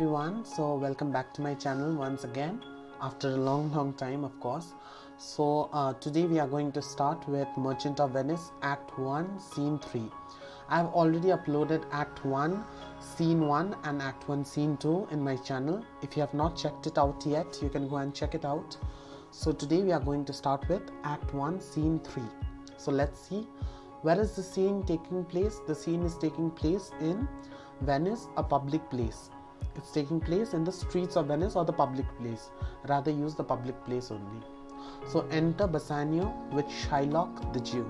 everyone, so welcome back to my channel once again after a long time, of course. So today we are going to start with Merchant of Venice Act 1 Scene 3. I have already uploaded Act 1 Scene 1 and Act 1 Scene 2 in my channel. If you have not checked it out yet, you can go and check it out. So today we are going to start with Act 1 Scene 3. So let's see, where is the scene taking place? The scene is taking place in Venice, a public place. It's taking place in the streets of Venice or the public place. Rather use the public place only. So enter Bassanio with Shylock the Jew.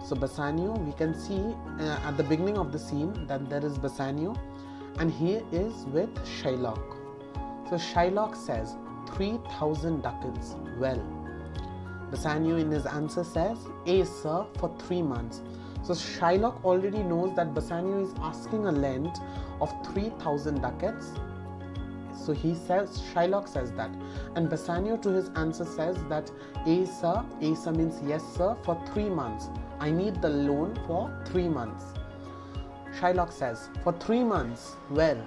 So Bassanio, we can see at the beginning of the scene that there is Bassanio and he is with Shylock. So Shylock says 3,000 ducats. Well, Bassanio in his answer says, "Aye, sir, for 3 months." So Shylock already knows that Bassanio is asking a lend of 3,000 ducats. So he says, Shylock says that. And Bassanio to his answer says that, "Aye, sir," "Aye, sir" means yes, sir, for 3 months. I need the loan for 3 months. Shylock says, "For 3 months." Well,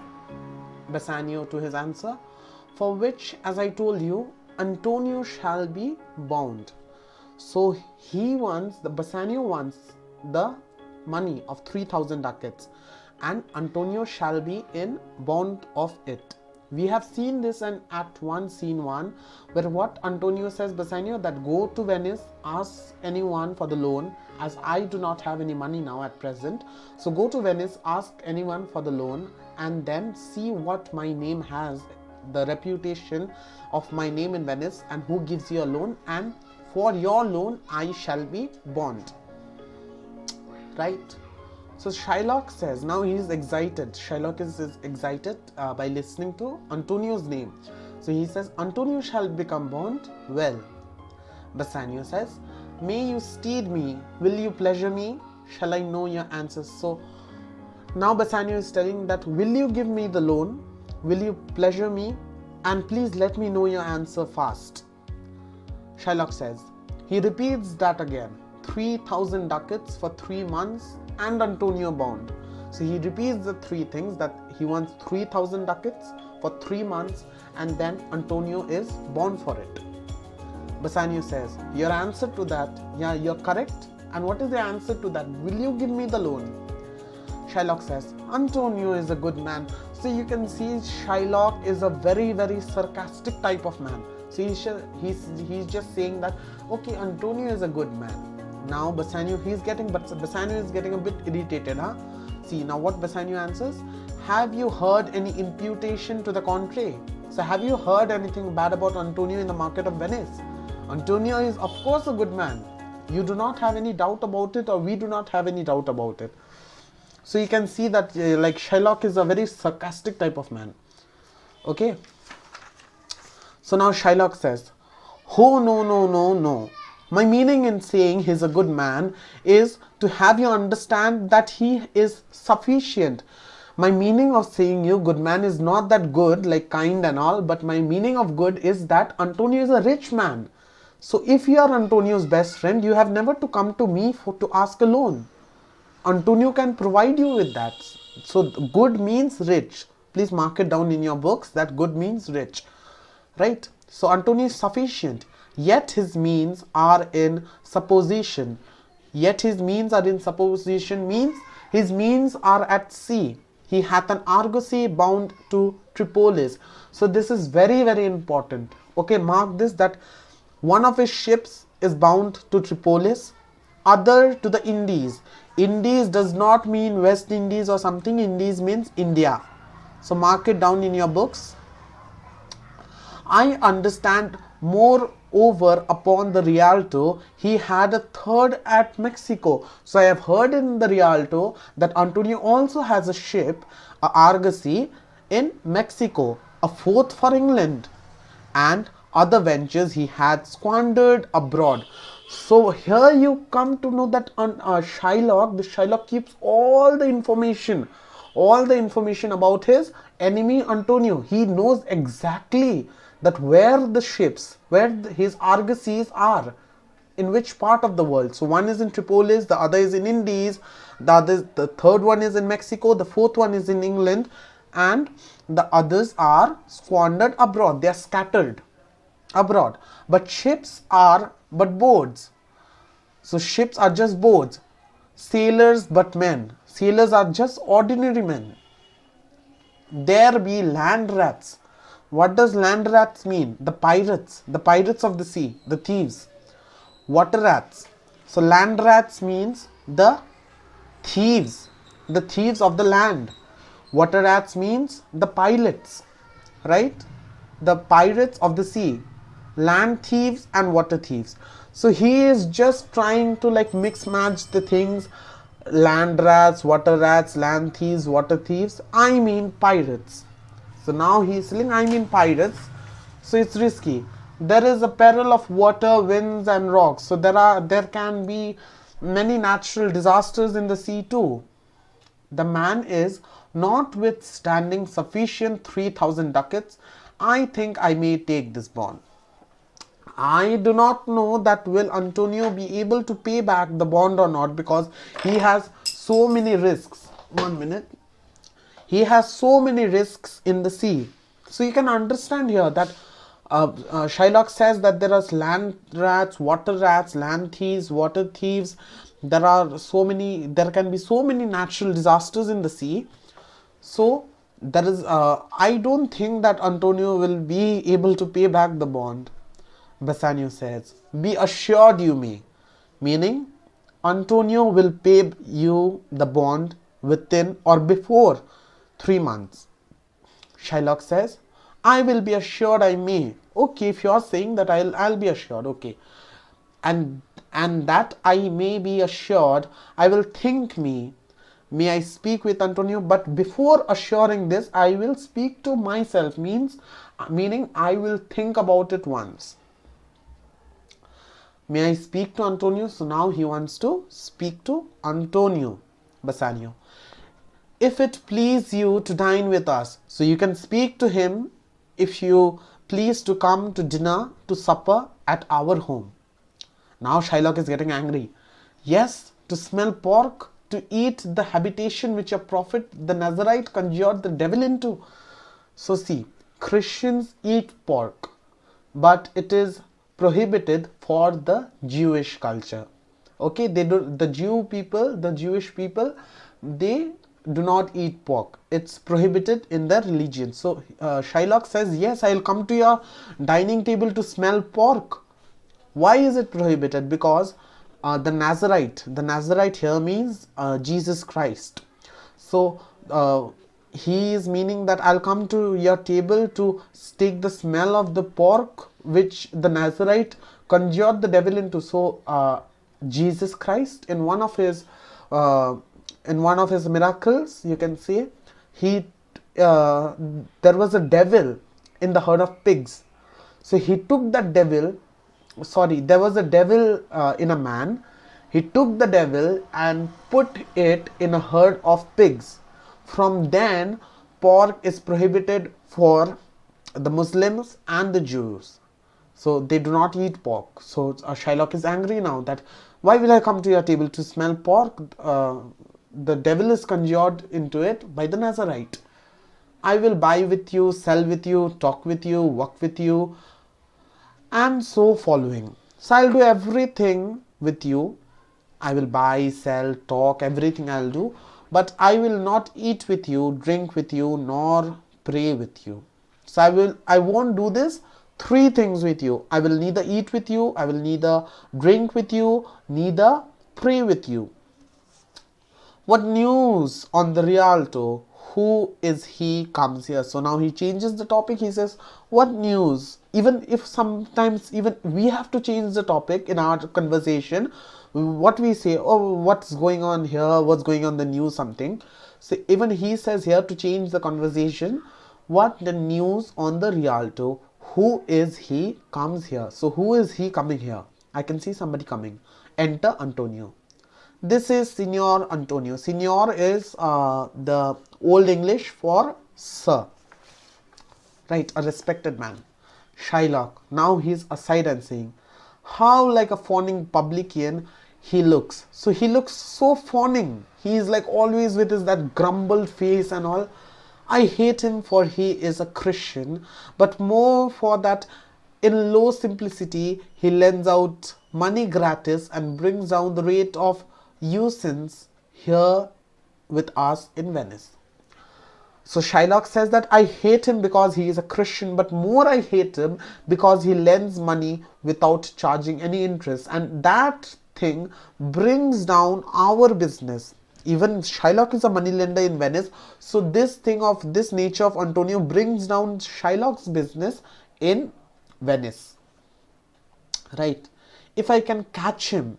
Bassanio to his answer, "For which, as I told you, Antonio shall be bound." So Bassanio wants the money of 3,000 ducats and Antonio shall be in bond of it. We have seen this in Act 1 Scene 1, where what Antonio says Bassanio, that go to Venice, ask anyone for the loan, as I do not have any money now at present. So go to Venice, ask anyone for the loan and then see what my name has, the reputation of my name in Venice, and who gives you a loan, and for your loan I shall be bond. Right? So Shylock says, now he is excited. Shylock is excited by listening to Antonio's name. So he says, "Antonio shall become bond." Well, Bassanio says, "May you steed me, will you pleasure me, shall I know your answers?" So now Bassanio is telling that, will you give me the loan, will you pleasure me, and please let me know your answer fast. Shylock says, he repeats that again, 3,000 ducats for 3 months and Antonio bound. So he repeats the three things, that he wants 3,000 ducats for 3 months and then Antonio is bound for it. Bassanio says, your answer to that, yeah, you're correct. And what is the answer to that? Will you give me the loan? Shylock says, Antonio is a good man. So you can see Shylock is a very sarcastic type of man. So he's just saying that, okay, Antonio is a good man. Now Bassanio is getting a bit irritated, huh? See, now what Bassanio answers? Have you heard any imputation to the contrary? So have you heard anything bad about Antonio in the market of Venice? Antonio is of course a good man. You do not have any doubt about it, or we do not have any doubt about it. So you can see that like Shylock is a very sarcastic type of man. Okay. So now Shylock says, "Oh, no. My meaning in saying he's a good man is to have you understand that he is sufficient. My meaning of saying you good man is not that good, like kind and all, but my meaning of good is that Antonio is a rich man. So if you are Antonio's best friend, you have never to come to me to ask a loan. Antonio can provide you with that." So good means rich. Please mark it down in your books that good means rich. Right? So Antonio is sufficient. Yet his means are in supposition. Yet his means are in supposition means his means are at sea. He hath an argosy bound to Tripolis. So this is very important. Okay, mark this, that one of his ships is bound to Tripolis, other to the Indies. Indies does not mean West Indies or something. Indies means India. So mark it down in your books. I understand moreover upon the Rialto, he had a third at Mexico. So I have heard in the Rialto that Antonio also has a ship, a argosy, in Mexico, a fourth for England, and other ventures he had squandered abroad. So here you come to know that Shylock keeps all the information about his enemy Antonio. He knows exactly that where the ships, where his argosies are, in which part of the world. So one is in Tripolis, the other is in Indies, the third one is in Mexico, the fourth one is in England, and the others are squandered abroad. They are scattered abroad. But ships are but boards. So ships are just boards. Sailors but men. Sailors are just ordinary men. There be land rats. What does land rats mean? The pirates of the sea, the thieves. Water rats. So land rats means the thieves of the land. Water rats means the pilots, right? The pirates of the sea, land thieves and water thieves. So he is just trying to like mix match the things. Land rats, water rats, land thieves, water thieves. I mean pirates. So now he is saying I mean pirates. So it's risky. There is a peril of water, winds and rocks. So there can be many natural disasters in the sea too. The man is notwithstanding sufficient 3,000 ducats. I think I may take this bond. I do not know that will Antonio be able to pay back the bond or not, because he has so many risks. 1 minute. He has so many risks in the sea. So you can understand here that Shylock says that there are land rats, land thieves, water thieves. There can be so many natural disasters in the sea. So there is, I don't think that Antonio will be able to pay back the bond. Bassanio says, be assured you may, meaning Antonio will pay you the bond within or before 3 months. Shylock says, I will be assured I may. Okay, if you are saying that I'll be assured, okay. And that I may be assured, I will think me. May I speak with Antonio, but before assuring this, I will speak to myself, meaning I will think about it once. May I speak to Antonio? So now he wants to speak to Antonio, Bassanio. If it please you to dine with us. So you can speak to him if you please to come to dinner, to supper at our home. Now Shylock is getting angry. Yes, to smell pork, to eat the habitation which a prophet, the Nazarite, conjured the devil into. So see, Christians eat pork, but it is prohibited for the Jewish culture. Okay, the Jewish people, they do not eat pork. It's prohibited in their religion. So Shylock says, yes, I'll come to your dining table to smell pork. Why is it prohibited? Because the Nazarite here means Jesus Christ. So he is meaning that I'll come to your table to take the smell of the pork which the Nazarite conjured the devil into. So Jesus Christ, in one of his miracles, you can say, there was a devil in the herd of pigs. So he took that devil. Sorry, there was a devil in a man. He took the devil and put it in a herd of pigs. From then, pork is prohibited for the Muslims and the Jews. So they do not eat pork. So Shylock is angry now that, why will I come to your table to smell pork? The devil is conjured into it by the Nazarite. I will buy with you, sell with you, talk with you, work with you, and so following. So I'll do everything with you. I will buy, sell, talk, everything I'll do. But I will not eat with you, drink with you, nor pray with you. So I won't do this 3 things with you. I will neither eat with you, I will neither drink with you, neither pray with you. What news on the Rialto? Who is he comes here? So now he changes the topic. He says, what news? Even if sometimes even we have to change the topic in our conversation. What we say, oh, what's going on here? What's going on the news? Something. So even he says here to change the conversation. What the news on the Rialto? Who is he comes here? So who is he coming here? I can see somebody coming. Enter Antonio. This is Signor Antonio. Signor is the Old English for sir. Right, a respected man. Shylock. Now he's aside and saying, how like a fawning publican he looks. So he looks so fawning. He is like always with his that grumbled face and all. I hate him for he is a Christian, but more for that in low simplicity he lends out money gratis and brings down the rate of usance here with us in Venice. So Shylock says that I hate him because he is a Christian, but more I hate him because he lends money without charging any interest, and that thing brings down our business. Even Shylock is a money lender in Venice, so this thing of this nature of Antonio brings down Shylock's business in Venice. Right? If I can catch him,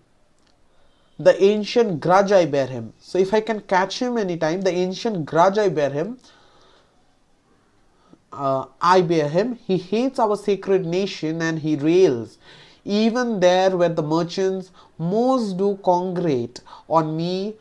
the ancient grudge I bear him. So if I can catch him anytime, the ancient grudge I bear him, he hates our sacred nation and he rails. Even there where the merchants most do congregate on me,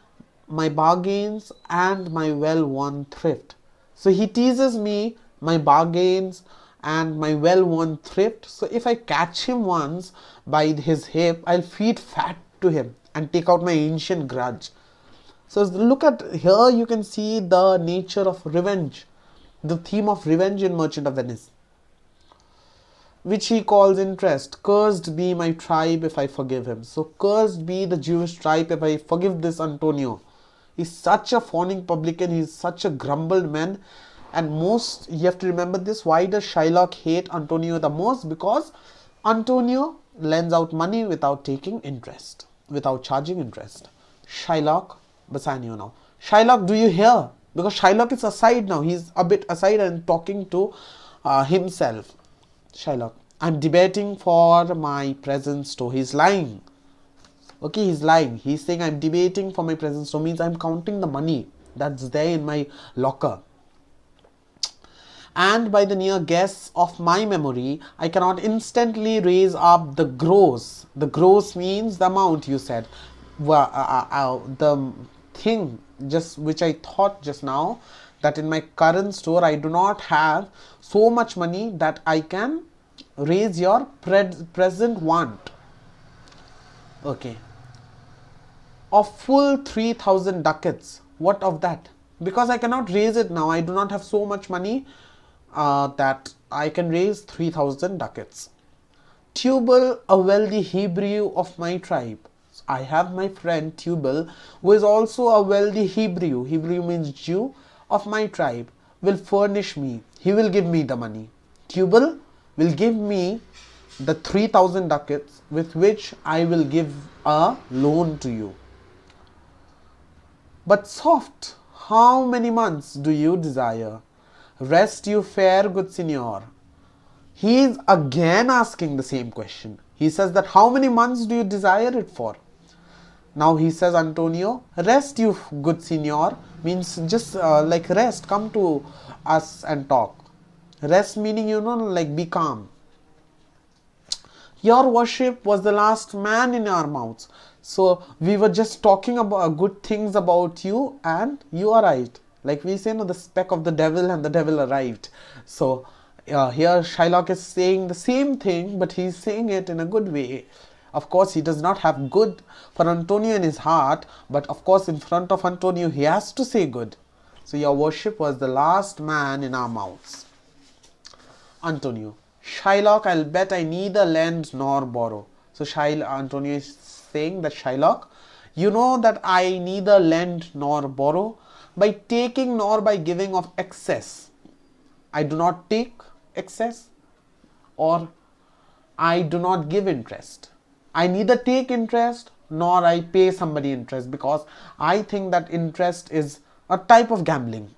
my bargains and my well-won thrift. So he teases me, my bargains and my well-won thrift. So if I catch him once by his hip, I'll feed fat to him and take out my ancient grudge. So look at here, you can see the nature of revenge, the theme of revenge in Merchant of Venice, which he calls interest. Cursed be my tribe if I forgive him. So cursed be the Jewish tribe if I forgive this Antonio. He's such a fawning publican, he's such a grumbled man. And most, you have to remember this, why does Shylock hate Antonio the most? Because Antonio lends out money without taking interest, without charging interest. Shylock, Bassanio now. Shylock, do you hear? Because Shylock is aside now. He's a bit aside and talking to himself. Shylock, I'm debating for my present store. He's lying. Okay, he's lying. He's saying I'm debating for my present store, means I'm counting the money that's there in my locker. And by the near guess of my memory, I cannot instantly raise up the gross. The gross means the amount you said. The thing just which I thought just now, that in my current store I do not have so much money that I can raise your present want. Okay. Of full 3,000 ducats. What of that? Because I cannot raise it now. I do not have so much money that I can raise 3,000 ducats. Tubal, a wealthy Hebrew of my tribe. So I have my friend Tubal, who is also a wealthy Hebrew. Hebrew means Jew of my tribe. Will furnish me. He will give me the money. Tubal will give me the 3,000 ducats with which I will give a loan to you. But soft, how many months do you desire? Rest you fair good signor. He is again asking the same question. He says that how many months do you desire it for? Now he says, Antonio, rest you good signor, means just like rest, come to us and talk. Rest meaning, like be calm. Your worship was the last man in our mouths. So we were just talking about good things about you and you arrived. Like we say, the speck of the devil and the devil arrived. So here Shylock is saying the same thing, but he's saying it in a good way. Of course, he does not have good for Antonio in his heart, but of course in front of Antonio he has to say good. So your worship was the last man in our mouths. Antonio, Shylock, I'll bet I neither lend nor borrow. So Antonio is saying that Shylock, you know that I neither lend nor borrow, by taking nor by giving of excess. I do not take excess, or I do not give interest. I neither take interest nor I pay somebody interest, because I think that interest is a type of gambling.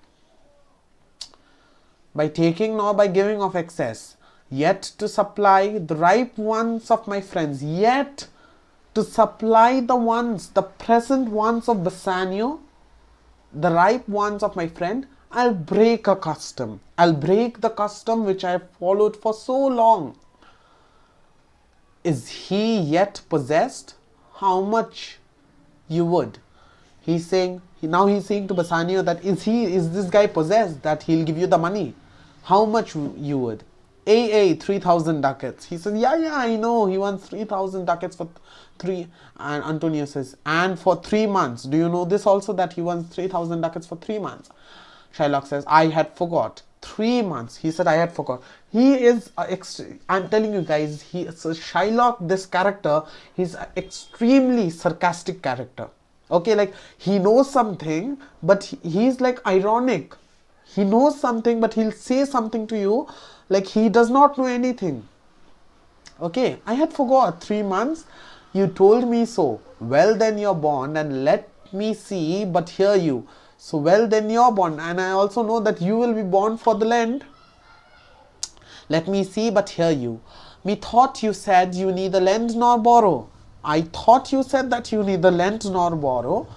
By taking nor by giving of excess, yet to supply the ripe wants of my friends, yet to supply the wants, the present wants of Bassanio, the ripe wants of my friend, I'll break a custom. I'll break the custom which I have followed for so long. Is he yet possessed? How much you would? He's saying, now he's saying to Bassanio that is this guy possessed, that he'll give you the money? How much you would? 3,000 ducats. He says, yeah, I know. He wants 3,000 ducats for 3. And Antonio says, and for 3 months. Do you know this also, that he wants 3,000 ducats for 3 months? Shylock says, I had forgot. 3 months. He said, I had forgot. He is, I'm telling you guys, he is a Shylock, this character, he's an extremely sarcastic character. Okay, like he knows something, but he's like ironic. He knows something, but he'll say something to you like he does not know anything. Okay, I had forgot. 3 months. You told me so. Well, then you're born, and let me see, but hear you. So, well, then you're born, and I also know that you will be born for the land. Let me see, but hear you. Methought you said you neither lend nor borrow. I thought you said that you neither lend nor borrow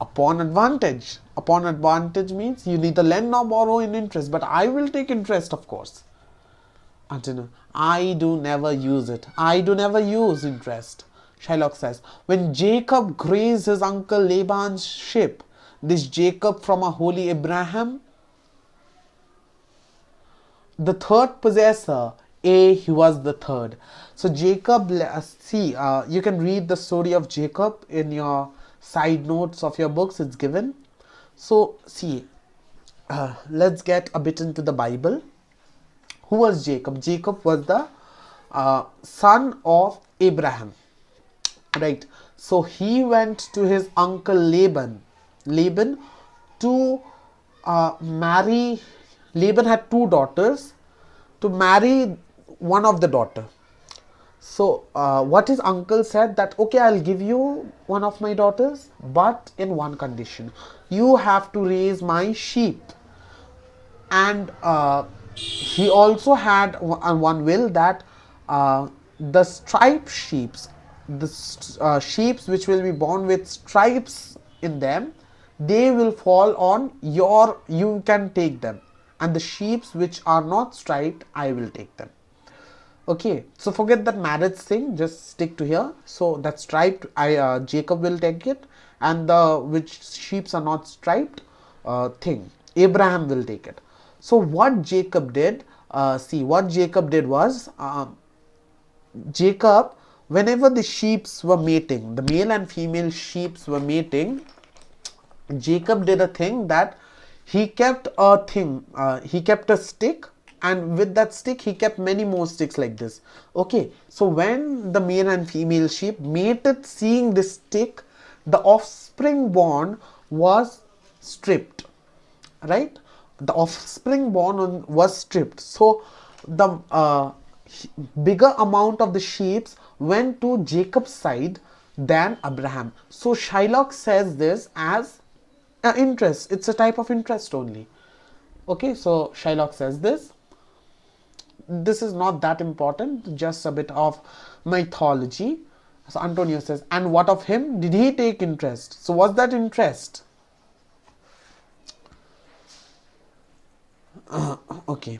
upon advantage. Upon advantage means you neither lend nor borrow in interest, but I will take interest, of course. Antonio, I do never use it. I do never use interest. Shylock says, when Jacob grazed his uncle Laban's sheep, this Jacob from a holy Abraham, the third possessor, he was the third. So Jacob, you can read the story of Jacob in your side notes of your books, it's given. So see, let's get a bit into the Bible. Who was Jacob? Jacob was the son of Abraham, right? So he went to his uncle Laban to marry. Laban had 2 daughters, to marry one of the daughter. So what his uncle said that, okay, I'll give you one of my daughters, but in one condition. You have to raise my sheep. And he also had one will that the striped sheeps, the sheeps which will be born with stripes in them, they will fall on you can take them, and the sheeps which are not striped, I will take them. Okay, so forget that marriage thing, just stick to here. So that striped, Jacob will take it, and the which sheeps are not striped thing, Abraham will take it. So what Jacob did, what Jacob did was, Jacob, whenever the sheeps were mating, the male and female sheeps were mating, Jacob did a thing that he kept a stick, and with that stick he kept many more sticks like this. Okay, so when the male and female sheep mated, seeing this stick, the offspring born was stripped, right? The offspring born was stripped. So the bigger amount of the sheep went to Jacob's side than Abraham. So Shylock says this as interest. It's a type of interest only. Okay, so Shylock says this. This is not that important, just a bit of mythology. So Antonio says, and what of him? Did he take interest? So what's that interest? Okay,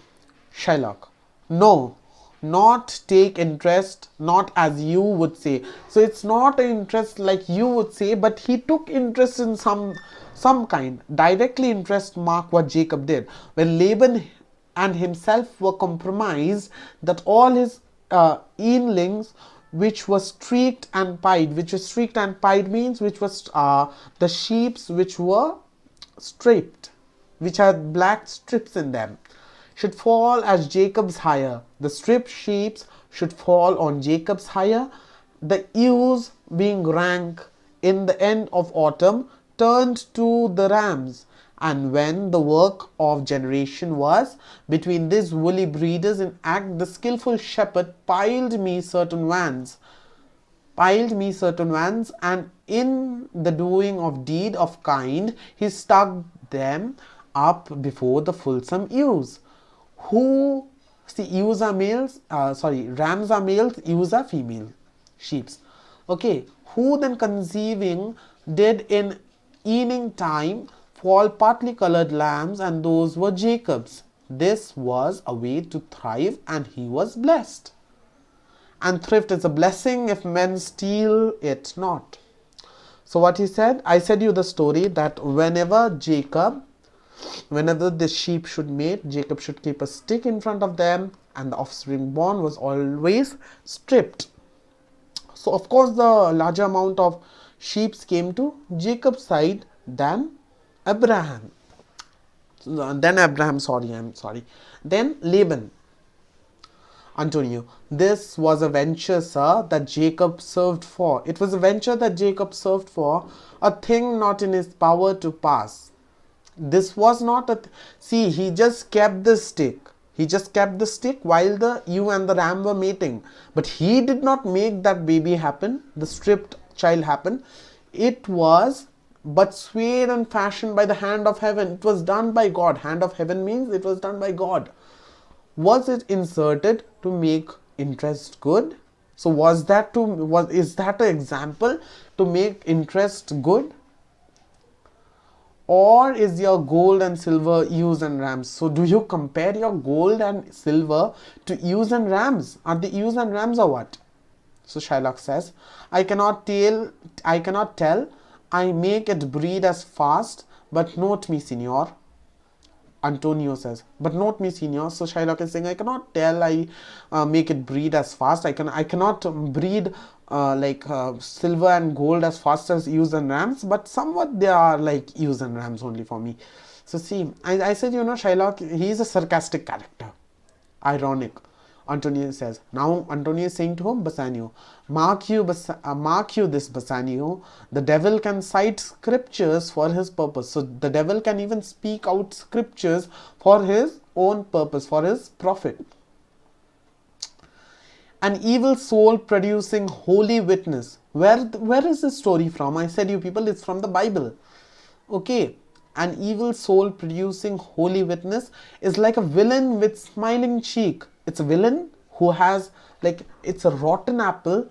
Shylock, no, not take interest, not as you would say. So it's not an interest like you would say, but he took interest in some kind. Directly interest mark what Jacob did. When Laban and himself were compromised, that all his yearlings which was streaked and pied, means which was the sheeps which were striped, which had black strips in them, should fall as Jacob's hire. The stripped sheep should fall on Jacob's hire. The ewes, being rank in the end of autumn, turned to the rams. And when the work of generation was between these woolly breeders in act, the skillful shepherd piled me certain vans, and in the doing of deed of kind, he stuck them up before the fulsome ewes. Who, see, ewes are males, rams are males, ewes are female sheeps. Okay, who then conceiving did in evening time fall partly colored lambs, and those were Jacob's. This was a way to thrive, and he was blessed. And thrift is a blessing if men steal it not. So what he said, I said you the story that whenever the sheep should mate, Jacob should keep a stick in front of them, and the offspring born was always stripped. So of course the larger amount of sheep came to Jacob's side than Abraham. then Abraham, I'm sorry. Then Laban Antonio. This was a venture, sir, that Jacob served for. It was a venture that Jacob served for, a thing not in his power to pass. This was not a... See, he just kept the stick. He just kept the stick while the ewe and the ram were mating. But he did not make that baby happen, the stripped child happen. It was but swayed and fashioned by the hand of heaven. It was done by God. Hand of heaven means it was done by God. Was it inserted to make interest good? So is that an example to make interest good? Or is your gold and silver ewes and rams? So do you compare your gold and silver to ewes and rams? Are the ewes and rams or what? So Shylock says, I cannot tell, I make it breed as fast, but note me, Signor. Antonio says, but note me, Signor. So Shylock is saying, I cannot tell, I make it breed as fast. I cannot breed silver and gold as fast as ewes and rams, but somewhat they are like ewes and rams only for me. So see, I said, you know, Shylock, he is a sarcastic character, ironic. Antonio says, now Antonio is saying to him, Bassanio, mark you this, Bassanio, the devil can cite scriptures for his purpose. So the devil can even speak out scriptures for his own purpose, for his profit. An evil soul producing holy witness. Where is this story from? I said, you people, it's from the Bible. Okay. An evil soul producing holy witness is like a villain with smiling cheek. It's a villain who has, like, it's a rotten apple,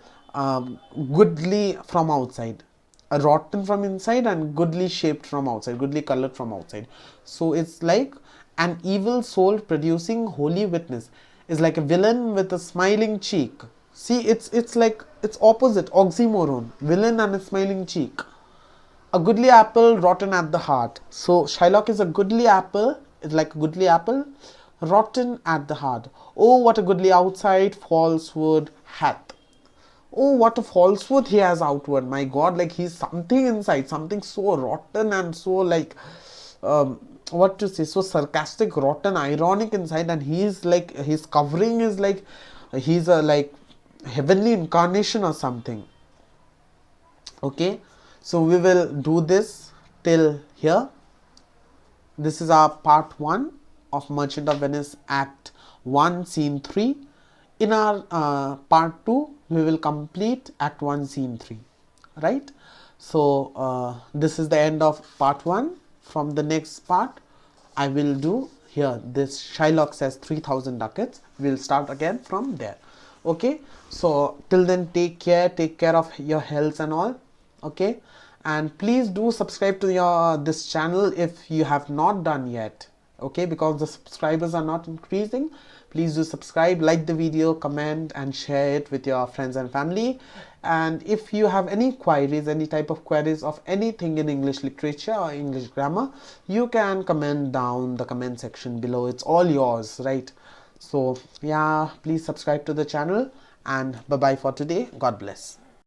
goodly from outside. A rotten from inside and goodly shaped from outside, goodly colored from outside. So it's like an evil soul producing holy witness is like a villain with a smiling cheek. See, it's like, it's opposite, oxymoron, villain and a smiling cheek. A goodly apple, rotten at the heart. So Shylock is a goodly apple, it's like a goodly apple, rotten at the heart. Oh, what a goodly outside falsehood hath. Oh, what a falsehood he has outward. My God, like he's something inside, something so rotten and so like, what to say, so sarcastic, rotten, ironic inside, and he's like, his covering is like, he's a like heavenly incarnation or something. Okay, so we will do this till here. This is our part 1 of Merchant of Venice Act 1 Scene 3. In our part 2 we will complete Act 1 Scene 3, right? So this is the end of part 1. From the next part I will do here, this Shylock says 3000 ducats. We will start again from there. Okay, so till then, take care of your health and all. Okay, and please do subscribe to this channel if you have not done yet. Okay, because the subscribers are not increasing. Please do subscribe, like the video, comment and share it with your friends and family. And if you have any queries, any type of queries of anything in English literature or English grammar, you can comment down the comment section below. It's all yours, right? So yeah, please subscribe to the channel, and bye bye for today. God bless.